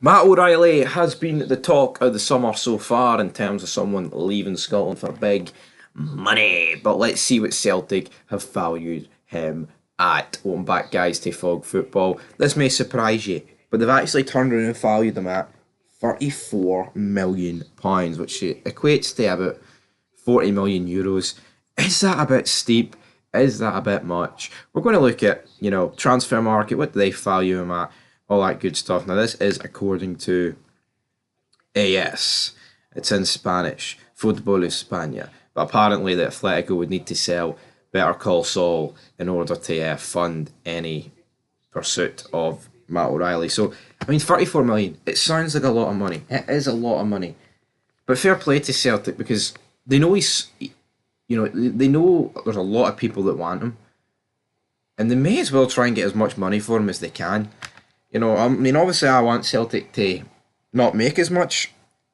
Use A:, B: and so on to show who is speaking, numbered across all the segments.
A: Matt O'Reilly has been the talk of the summer so far in terms of someone leaving Scotland for big money. But let's see what Celtic have valued him at. Welcome back, guys, to Fog Football. This may surprise you, but they've actually turned around and valued him at £34 million, which equates to about 40 million euros. Is that a bit steep? Is that a bit much? We're going to look at, transfer market. What do they value him at? All that good stuff. Now, this is according to AS. It's in Spanish. Fútbol España. But apparently, the Atletico would need to sell Better Call Saul in order to fund any pursuit of Matt O'Reilly. So, I mean, 34 million. It sounds like a lot of money. It is a lot of money. But fair play to Celtic because they know they know there's a lot of people that want him, and they may as well try and get as much money for him as they can. I mean, obviously, I want Celtic to not make as much,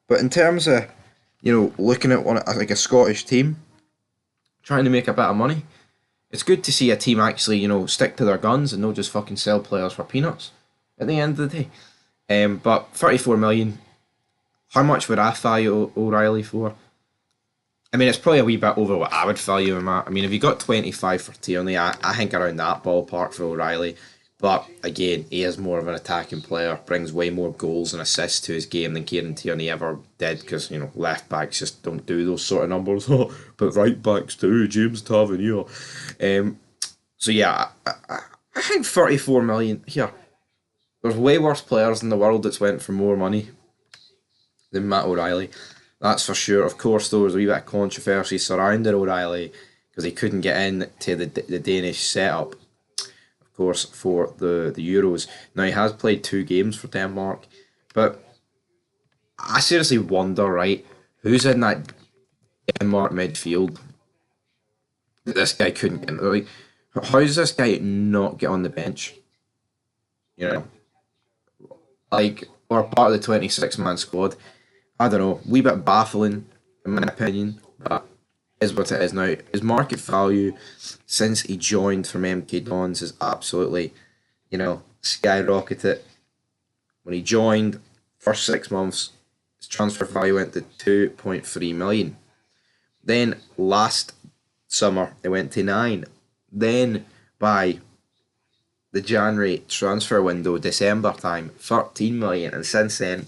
A: but in terms of, looking at one like a Scottish team trying to make a bit of money, it's good to see a team actually, stick to their guns and not just fucking sell players for peanuts at the end of the day. But 34 million, how much would I value O'Reilly for? I mean, it's probably a wee bit over what I would value him at. I mean, if you got 25 for Tierney, I think around that ballpark for O'Reilly. But again, he is more of an attacking player, brings way more goals and assists to his game than Kieran Tierney ever did because, left backs just don't do those sort of numbers. But right backs do, James Tavernier. So yeah, I think 34 million here. There's way worse players in the world that's went for more money than Matt O'Reilly. That's for sure. Of course, there was a wee bit of controversy surrounding O'Reilly because he couldn't get in to the Danish setup, of course, for the Euros. Now, he has played 2 games for Denmark, but I seriously wonder, right, who's in that Denmark midfield that this guy couldn't get in? Like, how does this guy not get on the bench? You know, or part of the 26-man squad. I don't know, wee bit baffling in my opinion, but is what it is now. His market value since he joined from MK Dons has absolutely, skyrocketed. When he joined, first 6 months, his transfer value went to 2.3 million. Then last summer it went to 9. Then by the January transfer window, December time, 13 million, and since then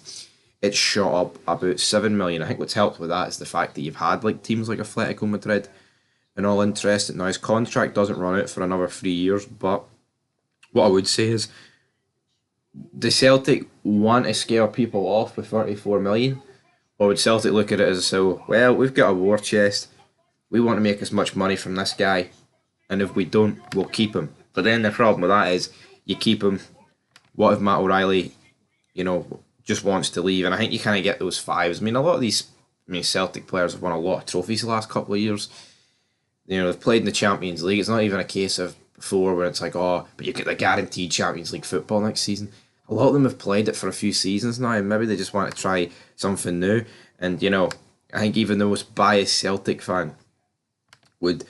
A: it's shot up about 7 million. I think what's helped with that is the fact that you've had like teams like Atletico Madrid and all interested. Now his contract doesn't run out for another 3 years, but what I would say is the Celtic want to scare people off with 34 million, or would Celtic look at it as so, well, we've got a war chest, we want to make as much money from this guy, and if we don't, we'll keep him. But then the problem with that is you keep him. What if Matt O'Reilly, just wants to leave? And I think you kind of get those fives. I mean, a lot of these, Celtic players have won a lot of trophies the last couple of years. They've played in the Champions League. It's not even a case of before where it's like, oh, but you get the guaranteed Champions League football next season. A lot of them have played it for a few seasons now, and maybe they just want to try something new. And, I think even the most biased Celtic fan would,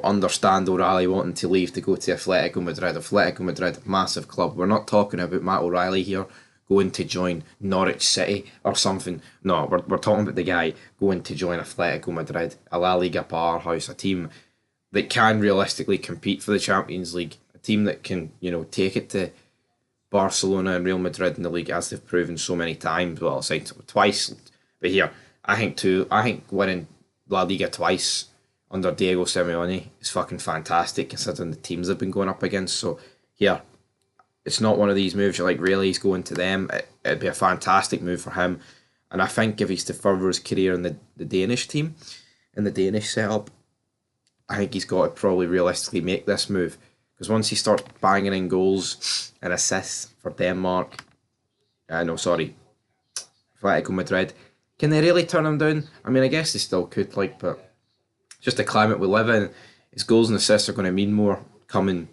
A: understand O'Reilly wanting to leave to go to Atletico Madrid. Atletico Madrid, massive club. We're not talking about Matt O'Reilly here going to join Norwich City or something. No, we're talking about the guy going to join Atletico Madrid, a La Liga powerhouse, a team that can realistically compete for the Champions League, a team that can, take it to Barcelona and Real Madrid in the league as they've proven so many times. Well, I'll say twice, but here, I think winning La Liga twice under Diego Simeone is fucking fantastic considering the teams they've been going up against. So, here, it's not one of these moves you're like, really, he's going to them. It'd be a fantastic move for him. And I think if he's to further his career in the Danish team, in the Danish setup, I think he's got to probably realistically make this move. Because once he starts banging in goals and assists for Denmark, Atletico Madrid, can they really turn him down? I mean, I guess they still could, but just the climate we live in, his goals and assists are going to mean more coming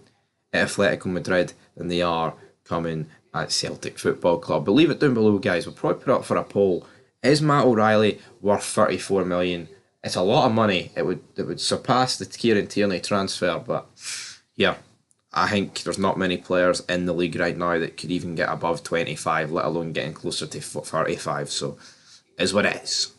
A: at Atletico Madrid than they are coming at Celtic Football Club. But leave it down below, guys. We'll probably put up for a poll. Is Matt O'Reilly worth 34 million? It's a lot of money. It would surpass the Kieran Tierney transfer, but yeah, I think there's not many players in the league right now that could even get above 25, let alone getting closer to 35. So, is what it is.